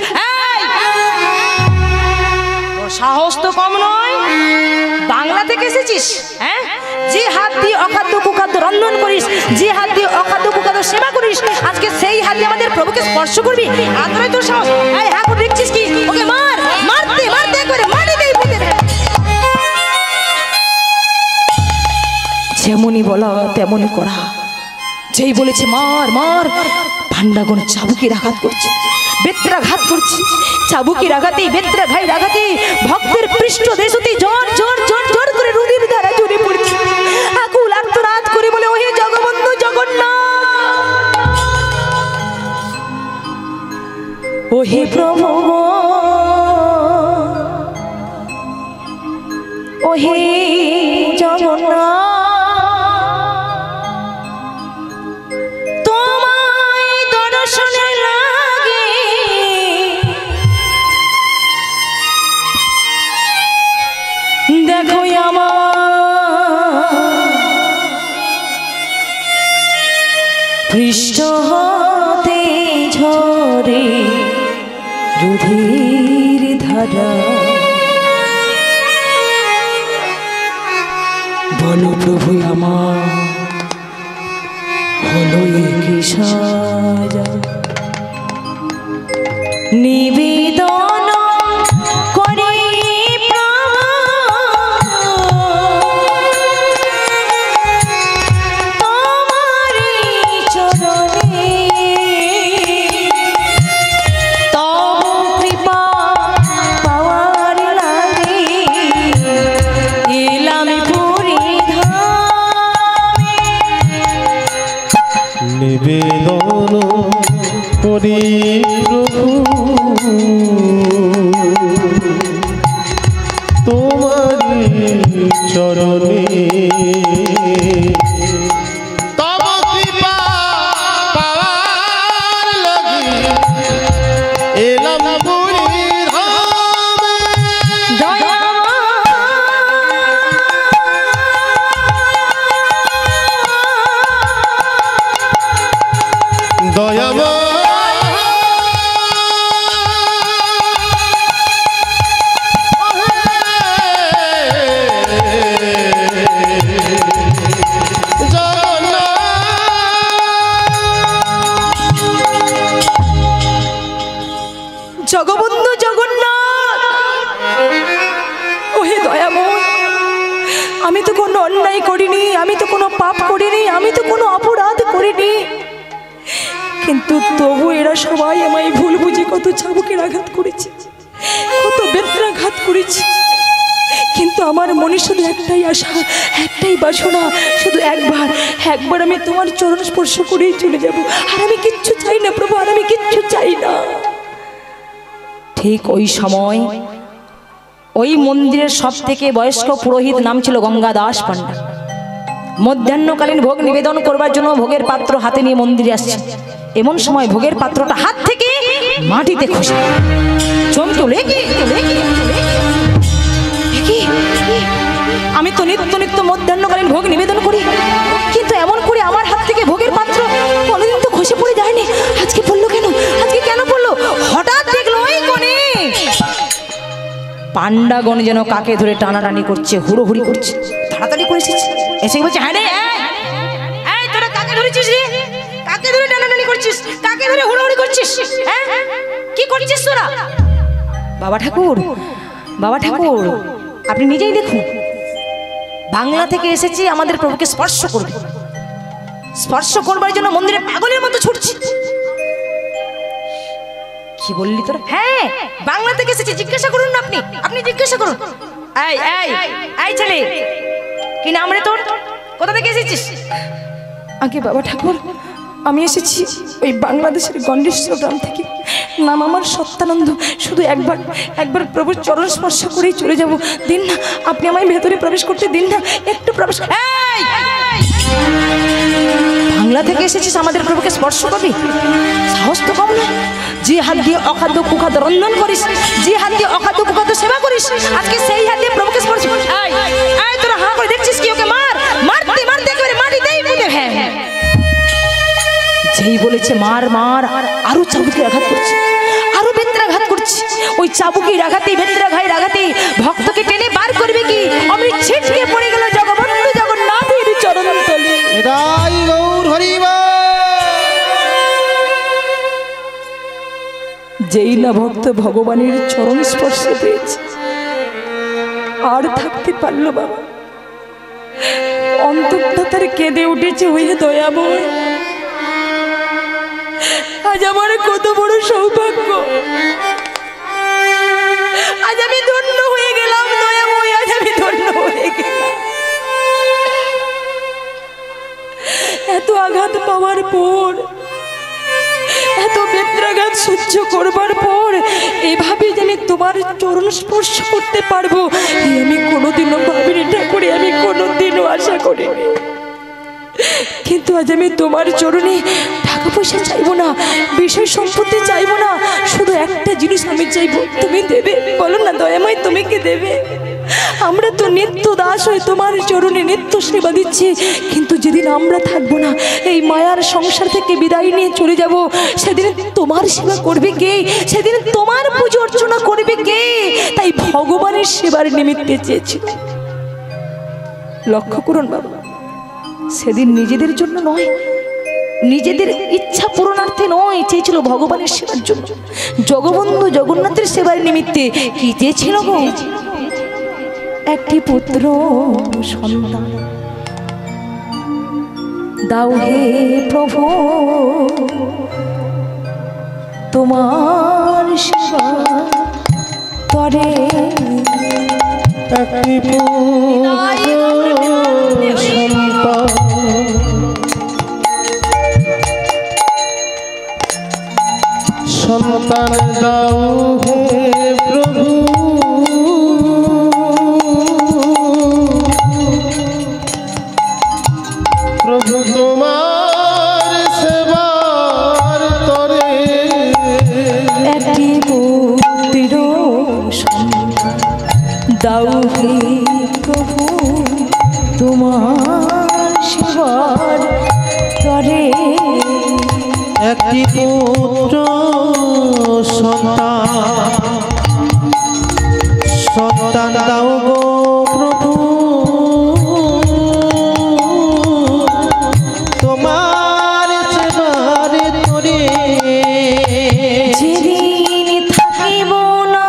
সাহস তো কম নয়, বাংলা থেকে এসেছিস? হ্যাঁ, যে হাত দিয়ে অখাদ্য কুখাদ্য রন্ধন করিস, যে হাত দিয়ে অখাদ্য কুখাদ্য সেবা করিস, আজকে সেই হাত দিয়ে আমাদের প্রভুকে স্পর্শ করবি? আদরে তোর সাহস? এই হ্যাঁ, দেখছিস কি? ওকে মার, মারতে মারতে করে মাটিতেই পুঁতে দে। যেমনই বলা তেমনই করা। যেই বলেছে মার মার, ভান্ডাগণ চাবুকের আঘাত করছে, বেত্রাঘাত করছে। চাবুকের আঘাতে, বেত্রাঘাতের আঘাতে ভক্তের পৃষ্ঠ দেশতে জ্বর জ্বর জ্বর জ্বর করে রুধির ধারা ঝরে পড়ছে। আকুল আর্তনাদ করে বলে, ওহে জগবন্ধু জগন্নাথ, ওহে প্রভু, ওহে জগন্নাথ, দেখো আমার পৃষ্ঠ হতে ঝরে রুধির ধারা। বলো প্রভু আমার হলো কি সাজা, নিবেদন করে নিবেদন করি প্রভু তোমার চরণে, তব কৃপা পাওয়ার লাগি এলাম পুরী ধামে। দয়াময় জগন্নাথ। ওহে দয়াময়, আমি তো কোনো অন্যায় করিনি, আমি তো কোনো পাপ করিনি, আমি তো কোনো অপরাধ করিনি, কিন্তু তবু এরা সবাই আমায় ভুল বুঝে কত চাবুকের আঘাত করেছে, কত বেত্রাঘাত করেছে। কিন্তু আমার মনে শুধু একটাই আশা, একটাই বাসনা, শুধু একবার আমি তোমার চরণ স্পর্শ করেই চলে যাব। আর আমি কিচ্ছু চাই না প্রভু, আর আমি কিচ্ছু চাই না। ঠিক ওই সময় ওই মন্দিরের সব থেকে বয়স্ক পুরোহিত নাম ছিল গঙ্গাদাস পান্ডা। মধ্যাহ্নকালীন ভোগ নিবেদন করবার জন্য ভোগের পাত্র হাতে নিয়ে মন্দিরে আসছে। এমন সময় ভোগের পাত্রটা হাত থেকে মাটিতে খসে চমকে আমি তো নিত্য মধ্যাহ্নকালীন ভোগ নিবেদন করি, কিন্তু এমন করে আমার হাত থেকে ভোগের পাত্র কোনোদিন তো খসে পড়ে যায়নি, আজকে পড়লো কেন, আজকে কেন পড়লো? হঠাৎ দেখলো ওই কোণে পান্ডাগণ যেন কাকে ধরে টানাটানি করছে, হুড়োহুড়ি করছে। তাড়াতাড়ি করে এসে বলছে, হ্যাঁ রে, তোরা কাকে ধরেছিস রে? কাকে ধরে টানাটানি করছিস? কাকে ধরে হুড়োহুড়ি করছিস? হ্যাঁ, কি করছিস তোরা? বাবা ঠাকুর, আপনি নিজেই দেখুন, বাংলা থেকে এসেছি আমাদের প্রভুকে স্পর্শ করবে, স্পর্শ করবার জন্য মন্দিরে পাগলের মতো ছুটছি। কি বললি তোরা? হ্যাঁ, বাংলা থেকে এসেছি, জিজ্ঞাসা করুন না, আপনি জিজ্ঞাসা করুন। এই ছেলে, কি নাম রে তোর? কোথা থেকে এসেছিস? আগে বাবা ঠাকুর, আমি এসেছি ওই বাংলাদেশের গন্ডেশ্বর গ্রাম থেকে। নাম আমার সত্যানন্দ। শুধু একবার প্রভুর চরণ স্পর্শ করেই চলে যাব। দিন না, আপনি আমায় ভেতরে প্রবেশ করতে দিন না, একটু প্রবেশ। বাংলা থেকে এসেছিস, আমাদের প্রভুকে স্পর্শ করবি? সাহস তো কম না। যে হাত দিয়ে অখাদ্য কুখাদ্য রন্ধন করিস, যে হাত দিয়ে অখাদ্য কুখাদ্য সেবা করিস, আজকে সেই হাত দিয়ে প্রভুকে স্পর্শ করিস। তোরা হাঁ করে দেখছিস কি? ওকে মারতে একেবারে মাটিতেই পুঁতে। হ্যাঁ, যেই বলেছে মার, আরো চাবুকের আঘাত করছে, আরো বেত্রাঘাত করছে। ওই চাবুকের আঘাতে, বেত্রাঘাতের আঘাতে ভক্তকে টেনে বার করবে কি? আমি ছিটকে পড়ে গেল জগবন্ধু জগন্নাথের চরণ তলে। এটাই গৌর হরি বল। যেই না ভক্ত ভগবানের চরণ স্পর্শ পেয়েছে, আর থাকতে পারলো বাবা, অন্তরটা তার কেঁদে উঠেছে। হয়ে দয়াময়, আজ আমার কত বড় সৌভাগ্য, আজ আমি ধন্য হয়ে গেলাম দয়াময়, আজ আমি ধন্য হয়ে গেলাম। এত আঘাত পাওয়ার পর, এত বেত্রাঘাত সহ্য করবার পর এভাবে জানি তোমার চরণ স্পর্শ করতে পারবো, আমি কোনোদিনও ভাবিনি ঠাকুরে, আমি কোনোদিনও আশা করিনি। কিন্তু আজ আমি তোমার চরণে টাকা পয়সা চাইবো না, বিষয় সম্পত্তি চাইবো না, শুধু একটা জিনিস আমি চাইবো, তুমি দেবে। বলো না দয়াময়, তুমি কি দেবে? আমরা তো নিত্য দাস হয়ে তোমার চরণে নিত্য সেবা দিচ্ছি, কিন্তু যেদিন আমরা থাকবো না, এই মায়ার সংসার থেকে বিদায় নিয়ে চলে যাব, সেদিন তোমার সেবা করবে কে? সেদিন তোমার পুজো অর্চনা করবে কে? তাই ভগবানের সেবার নিমিত্তে চেয়েছি। লক্ষ্য করুন বাবা, সেদিন নিজেদের জন্য নয়, নিজেদের ইচ্ছা পূরণার্থে নয়, চেয়েছিল ভগবানের সেবার জন্য, জগবন্ধু জগন্নাথের সেবার নিমিত্তে। কি চেয়েছিল গো? একটি পুত্র সন্তান দাও হে প্রভু, তোমার সেবা করে। সন্তান দাও হে প্রভু, প্রভু তোমার সেবার তরে। একটি পুত্র সন্তান দাও হে প্রভু, তোমার সেবার তরে। একটি পুত্র সন্তান দাও গো প্রভু, তোমার সেবার তরে। যেদিন থাকিব না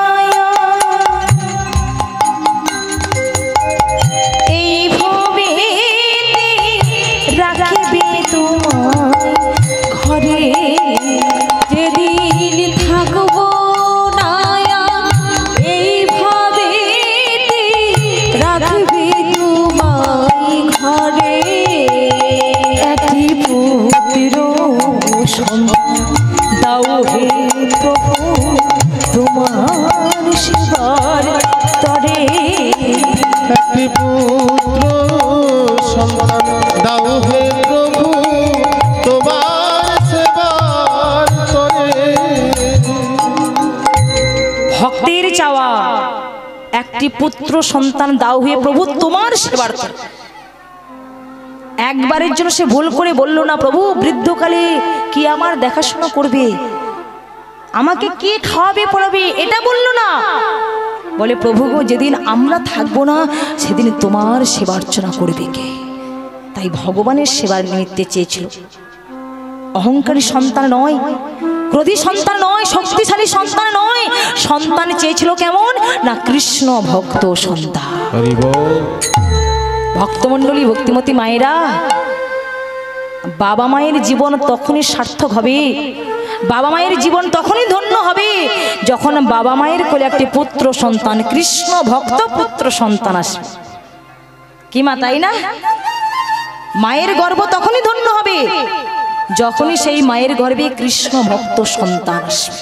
ভক্তের চাওয়া একটি পুত্র সন্তান দাও হয়ে প্রভু তোমার সেবার্থ। একবারের জন্য সে ভুল করে বলল না, প্রভু বৃদ্ধকালে কি আমার দেখাশোনা করবে, আমাকে কি খাওয়াবে পড়াবে, এটা বললো না। বলে প্রভু গো, যেদিন আমরা থাকবো না সেদিন তোমার সেবা অর্চনা করবে কে? তাই ভগবানের সেবার নিমিত্তে চেয়েছিল। অহংকারী সন্তান নয়, ক্রোধী সন্তান নয়, শক্তিশালী সন্তান নয়, সন্তান চেয়েছিল কেমন না কৃষ্ণ ভক্ত সন্তান। ভক্তমণ্ডলী, ভক্তিমতী মায়েরা, বাবা মায়ের জীবন তখনই সার্থক হবে, বাবা মায়ের জীবন তখনই ধন্য হবে যখন বাবা মায়ের কোলে একটি পুত্র সন্তান, কৃষ্ণ ভক্ত পুত্র সন্তান আসবে। কি মা, তাই না? মায়ের গর্ভ তখনই ধন্য হবে যখনই সেই মায়ের গর্ভে কৃষ্ণ ভক্ত সন্তান আসবে।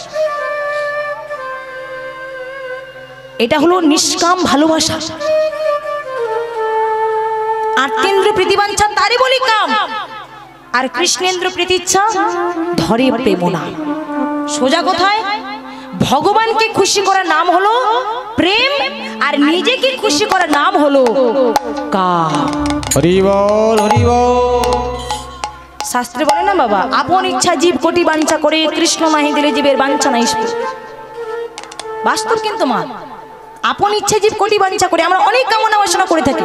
এটা হলো নিষ্কাম ভালোবাসা। আর্তেন্দ্র প্রীতিবাঞ্ছা তারই বলি কাম, আর কৃষ্ণেন্দ্র প্রীতিচ্ছা ধরে প্রেমনা। সোজা কোথায়? ভগবানকে খুশি করার নাম হলো প্রেম, আর নিজেকে খুশি করার নাম হলো কাম। হরি বল, হরি বল। শাস্ত্রে বলে না বাবা, আপন ইচ্ছা জীব কোটি বাঞ্ছা করে, কৃষ্ণ নাহি দিলে জীবের বাঞ্ছা নাই। বাস্তব কিন্তু মা, আপন ইচ্ছা জীব কোটি বাঞ্ছা করে। আমরা অনেক কামনা বাসনা করে থাকি।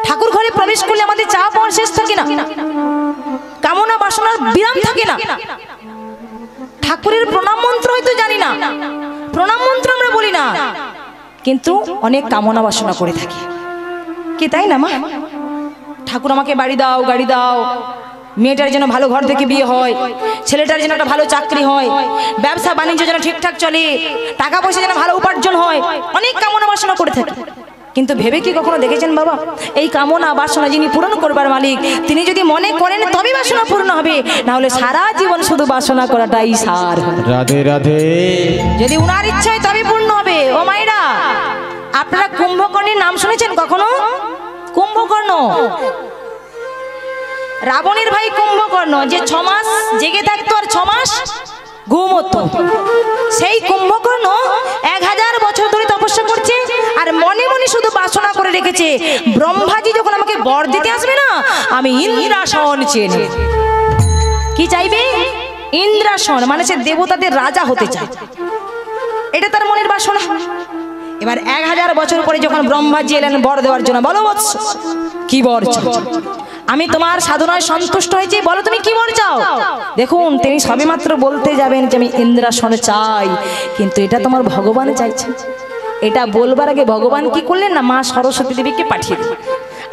ঠাকুর ঘরে প্রবেশ করলে আমাদের চা পাওয়ার শেষ থাকে না, কামনা বাসনার বিরাম থাকে না। ঠাকুরের প্রণাম মন্ত্র হয়তো জানি না, প্রণাম মন্ত্র আমরা বলি না, কিন্তু অনেক কামনা বাসনা করে থাকি। কি তাই না মা? ঠাকুর আমাকে বাড়ি দাও, গাড়ি দাও, মেয়েটার যেন ভালো ঘর থেকে বিয়ে হয়, ছেলেটার যেন একটা ভালো চাকরি হয়, ব্যবসা বাণিজ্য যেন ঠিকঠাক চলে, টাকা পয়সা যেন ভালো উপার্জন হয়, অনেক কামনা বাসনা করে থাকি। কিন্তু ভেবে কি কখনো দেখেছেন বাবা, এই কামনা বাসনা যিনি পূরণ করবার মালিক, তিনি যদি মনে করেন তবে বাসনা পূর্ণ হবে, না হলে সারা জীবন শুধু বাসনা করাটাই সার। রাধে রাধে। যদি উনার ইচ্ছায় তবে পূর্ণ হবে। ও মায়েরা, আপনারা কুম্ভকর্ণের নাম শুনেছেন কখনো? কুম্ভকর্ণ, রাবণের ভাই কুম্ভকর্ণ, যে 6 মাস জেগে থাকতো আর 6 মাস ঘুমোতো। সেই কুম্ভকর্ণ 1000 বছর ধরে তপস্যা করছে, আর মনে মনে শুধু বাসনা করে রেখেছে, ব্রহ্মাজি যখন আমাকে বর দিতে আসবে না, আমি ইন্দ্রাসন চেয়ে নেব। কি চাইবে? ইন্দ্রাসন, মানে সে দেবতাদের রাজা হতে চায়, এটা তার মনের বাসনা। এবার 1000 বছর পরে যখন ব্রহ্মাজি এলেন বর দেওয়ার জন্য, বলো বৎস কি বর চাও? আমি তোমার সাধনায় সন্তুষ্ট হয়েছি, বলো তুমি কি বর চাও? দেখুন, তিনি সবে মাত্র বলতে যাবেন যে আমি ইন্দ্রাসন চাই, কিন্তু এটা তোমার ভগবান চাইছে। এটা বলবার আগে ভগবান কি করলেন না, মা সরস্বতী দেবীকে পাঠিয়ে দিলেন।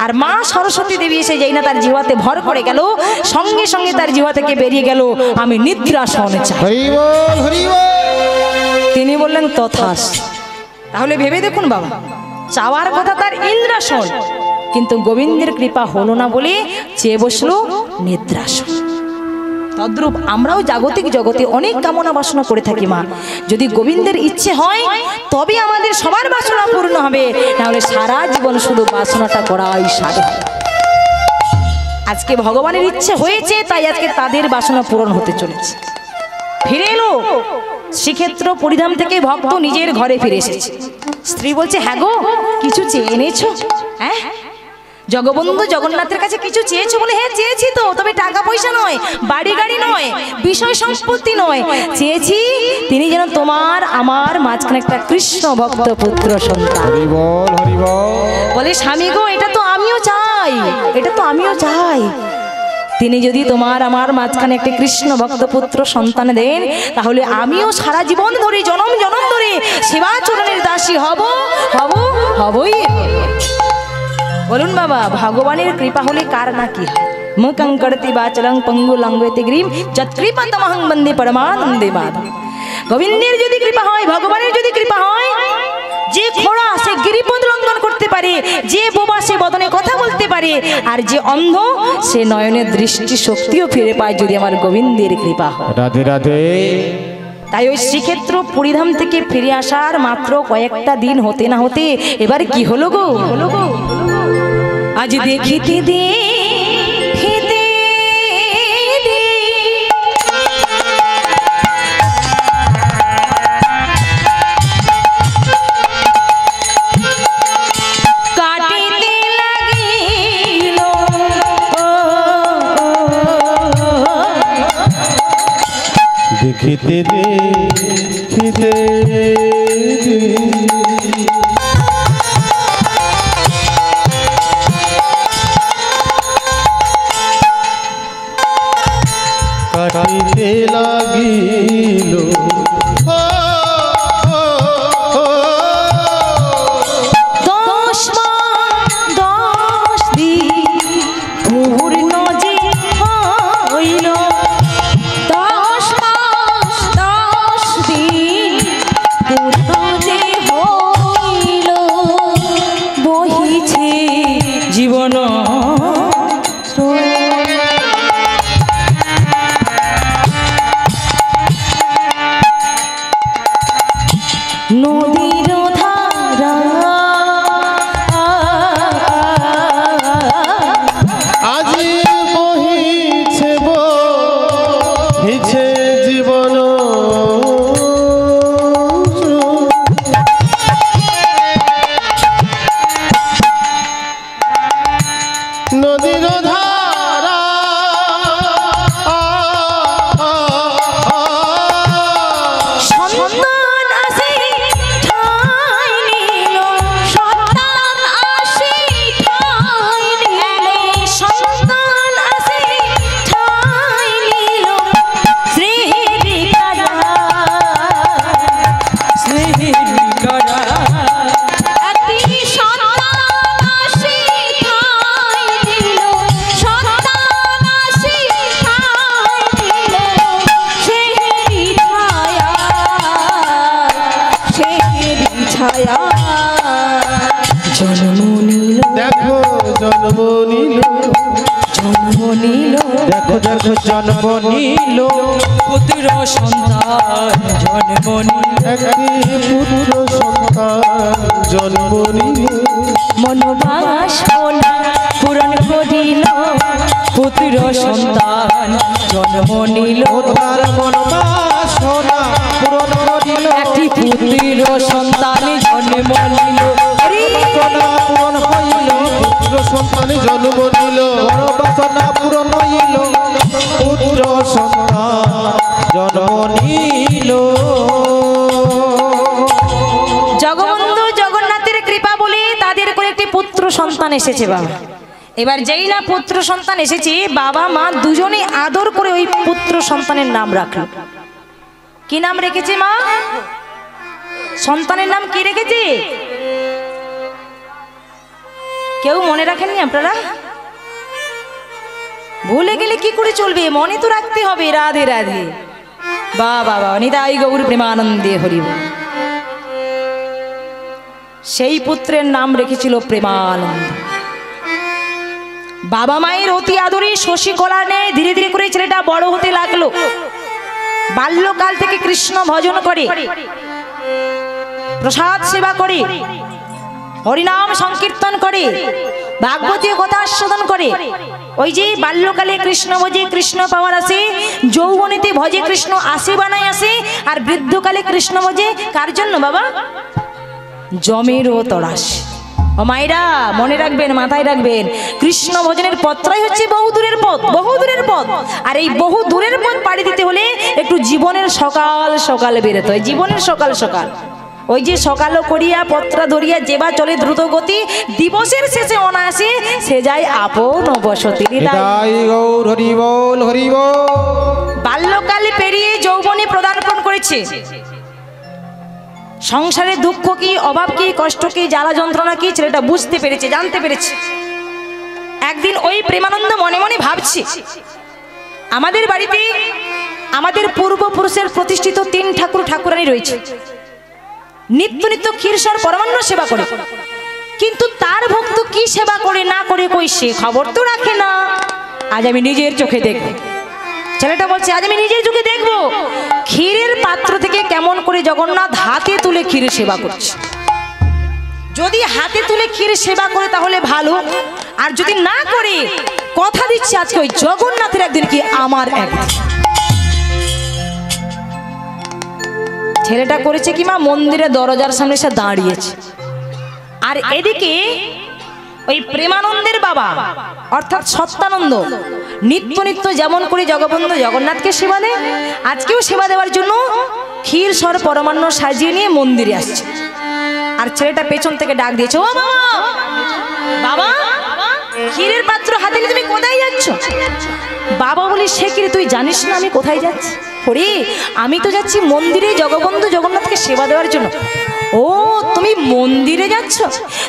আর মা সরস্বতী দেবী এসে যেই না তার জিহ্বাতে ভর করে গেল, সঙ্গে সঙ্গে তার জিহ্বা থেকে বেরিয়ে গেল আমি নিদ্রাসন চাই। হরি বল, হরি বল। তিনি বললেন তথাস। তাহলে ভেবে দেখুন বাবা, চাওয়ার কথা তার ইন্দ্রাসন, কিন্তু গোবিন্দের কৃপা হলো না বলে চেয়ে বসলো নিদ্রাসন। তদ্রূপ আমরাও জাগতিক জগতে অনেক কামনা বাসনা করে থাকি মা। যদি গোবিন্দের ইচ্ছে হয় তবে আমাদের সবার বাসনা পূর্ণ হবে, না হলে সারা জীবন শুধু বাসনাটা করাই সারে। আজকে ভগবানের ইচ্ছে হয়েছে, তাই আজকে তাদের বাসনা পূরণ হতে চলেছে। ফিরে এলো শ্রীক্ষেত্র পরিধাম থেকে ভক্ত নিজের ঘরে ফিরে এসেছে। স্ত্রী বলছে, হ্যাঁ গো, কিছু চেয়ে এনেছো? হ্যাঁ, জগবন্ধু জগন্নাথের কাছে কিছু চেয়েছো? বলে হ্যাঁ চেয়েছি তো, তবে টাকা পয়সা নয়, বাড়ি গাড়ি নয়, বিষয় সম্পত্তি নয়, চেয়েছি তিনি যেন তোমার আমার মাঝখানে একটা কৃষ্ণ ভক্ত পুত্র সন্তান। হরি বল, হরি বল। বলে স্বামী গো, এটা তো আমিও চাই, এটা তো আমিও চাই। তিনি যদি তোমার আমার মাঝখানে একটি কৃষ্ণ ভক্ত পুত্র সন্তান দেন, তাহলে আমিও সারা জীবন ধরে, জনম জনম ধরে সেবাচরণের দাসী হব, হব, হবই। বলুন বাবা, ভগবানের কৃপা হলে কার না কি হয়? মুখং করতি বাচলং পঙ্গু লঙ্ঘয়তে গ্রীম যৎকৃপা তমহং বন্দে পরমানন্দে মাধব। গোবিন্দের যদি কৃপা হয়, ভগবানের যদি কৃপা হয়, যে খোড়া সে গিরিপথ লঙ্ঘন করতে পারে, যে বোবা সে বদনে কথা বলতে পারে, আর যে অন্ধ সে নয়নের দৃষ্টি শক্তিও ফিরে পায় যদি আমার গোবিন্দের কৃপা হয়। রাধে রাধে। তাই ওই শ্রীক্ষেত্র পরিধাম থেকে ফিরে আসার মাত্র কয়েকটা দিন হতে না হতে এবার কি হলো গো? আজ দেখিতে দে কাটিতে লাগিল দশ মাস 10 দিন পূর্ণ যে হইল, 10 মাস 10 দিন পূর্ণ যে হইল, বহিছে জীবন নদীর ধারা আজি বহিছে বহিছে জীবন নদীর ধারা সন্তান আসে ঠাই নিল, সন্তান আসে ঠাই নিল, সন্তান আসে ঠাই নিল, শ্রীহরিকরা শ্রীহরিকরা একটি সন্তান আসে ঠাই নিল, সন্তান আসে ঠাই নিল, শ্রীহরি ছায়া শ্রীহরি ছায়া জন্ম নিল, দেখো জন্ম নিল জন্ম নিল দেখো দেখো জন্ম নিল পুত্র সন্তান, জন্ম নিল একটি পুত্র সন্তান জন্ম নিল মনোবাসনা পূরণ করিল, পুত্র সন্তান জন্ম নিল, তার মনোবাসনা পূরণ করিল একটি পুত্র সন্তান জন্ম নিল, বাসনা পূরণ হইল পুত্র সন্তান জন্ম নিল বাসনা পূরণ হইল পুত্র সন্তান জন্ম নিল জগবন্ধু জগন্নাথের কৃপা বলে তাদের করে একটি পুত্র সন্তান এসেছে বাবা। এবার যেই না পুত্র সন্তান এসেছে, বাবা মা দুজনে আদর করে ওই পুত্র সন্তানের নাম রাখলো। কি নাম রেখেছে মা? সন্তানের নাম কি রেখেছে? কেউ মনে রাখেননি আপনারা? ভুলে গেলে কি করে চলবে, মনে তো রাখতে হবে। রাধে রাধে, বা বাবা নিতাই গৌর প্রেমানন্দে হরিব। সেই পুত্রের নাম রেখেছিল প্রেমানন্দ। বাবা মায়ের অতি আদরে শশীকলা নেয় ধীরে ধীরে করে ছেলেটা বড় হতে লাগলো। বাল্যকাল থেকে কৃষ্ণ ভজন করে, প্রসাদ সেবা করে, হরিনাম সংকীর্তন করে, ভাগবতীয় কথা আস্বাদন করে। ওই যে বাল্যকালে কৃষ্ণ ভজে কৃষ্ণ পাওয়ার আসে, যৌবনেতে ভজে কৃষ্ণ আসে বানায় আসে, আর বৃদ্ধকালে কৃষ্ণ ভজে কার জন্য বাবা? জমের ও তরাস। ও মায়েরা মনে রাখবেন, মাথায় রাখবেন, কৃষ্ণ ভজনের পথটাই হচ্ছে বহু দূরের পথ, বহু দূরের পথ। আর এই বহু দূরের পথ পাড়ি দিতে হলে একটু জীবনের সকাল সকাল বেরোতে হয়, জীবনের সকাল সকাল। ওই যে সকাল করিয়া পত্রা ধরিয়া যেবা চলে দ্রুত গতি, দিবসের শেষে অনায়াসে সে যায় আপন বসতি। নিতাই গৌর হরি বল হরি বল। বাল্যকাল পেরিয়ে যৌবনে পদার্পণ করেছে। সংসারের দুঃখ কি, অভাব কি, কষ্ট কি, জ্বালা যন্ত্রণা কি ছেলেটা বুঝতে পেরেছে, জানতে পেরেছে। একদিন ওই প্রেমানন্দ মনে মনে ভাবছে, আমাদের বাড়িতে আমাদের পূর্বপুরুষের প্রতিষ্ঠিত 3 ঠাকুর ঠাকুরানী রয়েছে, নিত্য নিত্য ক্ষীরসর পরমান্ন সেবা করে, কিন্তু তার ভক্ত কি সেবা করে না করে কই সে খবর তো রাখে না। আজ আমি নিজের চোখে দেখব। ছেলেটা বলছে, আজ আমি নিজের চোখে দেখবো ক্ষীরের পাত্র থেকে কেমন করে জগন্নাথ হাতে তুলে ক্ষীর সেবা করছে। যদি হাতে তুলে ক্ষীর সেবা করে তাহলে ভালো, আর যদি না করে কথা দিচ্ছে আজকে ওই জগন্নাথের একদিন কি আমার একদিন। ছেলেটা করেছে কি মা, মন্দিরের দরজার সামনে সে দাঁড়িয়েছে, আর এদিকে ওই প্রেমানন্দের বাবা অর্থাৎ সত্যানন্দ নিত্য নিত্য যেমন করে জগবন্ধু জগন্নাথকে সেবা দেয়, আজকেও সেবা দেওয়ার জন্য ক্ষীর সর পরমান্ন সাজিয়ে নিয়ে মন্দিরে আসছে। আর ছেলেটা পেছন থেকে ডাক দিয়েছে, ও বাবা, বাবা, ক্ষীরের পাত্র হাতে নিয়ে তুমি কোথায় যাচ্ছ? বাবা বলি, সে কি রে, তুই জানিস না আমি কোথায় যাচ্ছি? ওরে, আমি তো যাচ্ছি মন্দিরে জগবন্ধু জগন্নাথকে সেবা দেওয়ার জন্য। ও, তুমি মন্দিরে যাচ্ছ?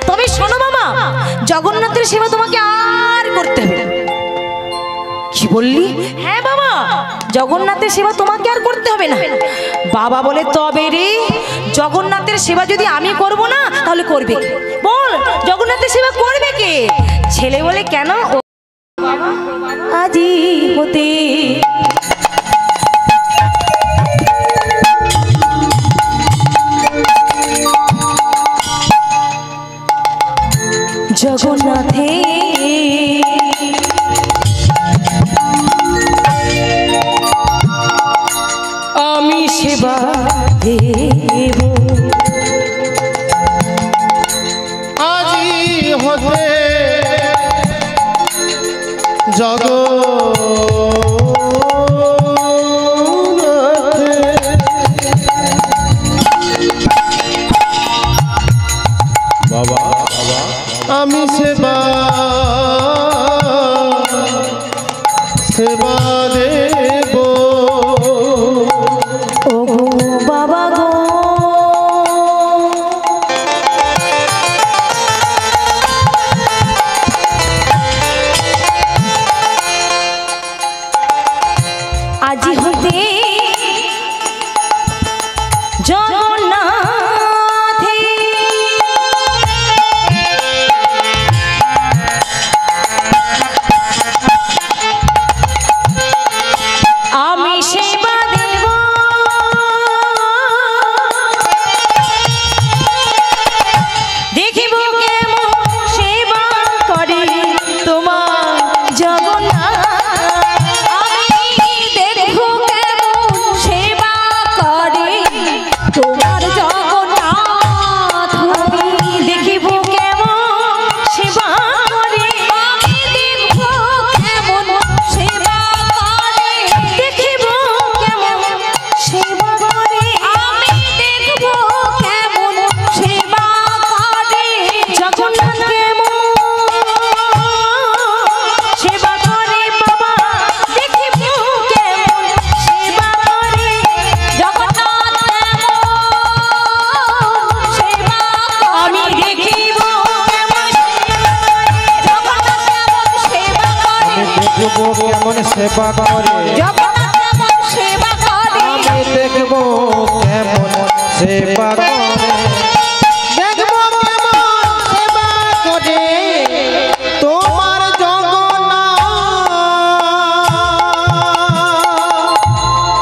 তবে শোনো বাবা, জগন্নাথের সেবা তোমাকে আর করতে হবে না। কি বললি? হ্যাঁ বাবা, জগন্নাথের সেবা তোমাকে আর করতে হবে না। বাবা বলে, তবে রে, জগন্নাথের সেবা যদি আমি করব না তাহলে করবে কে? বল, জগন্নাথের সেবা করবে কে? ছেলে বলে, কেন? ও আজি হতে জগন্নাথে আমি সেবা দেব। আজি হতে বাবা আমি সেবা দেব। ও গো বাবা গো, আজি হতে জগন্নাথে আমি সেবা দেব। দেখিব কেমন সেবা করে তোমার জগন্নাথ। আমি দেখব কেমন সেবা করে তোমার জগন্নাথ। আমি দেখিব কেমন সেবা করে, আমি দেখব কেমন সেবা করে, দেখিব কেমন সেবা করে, আমি দেখব কেমন সেবা করে জগন্নাথ। কেমন সেবা করে বাবা, দেখিব কেমন সেবা করে জগন্নাথ। কেমন সেবা আমি দেখিব কেমন জগন্নাথ। কেমন সেবা করে, দেখব কেমন সেবা করে জগন্নাথ কেমন সেবা করে, আমি দেখব কেমন সেবা করে।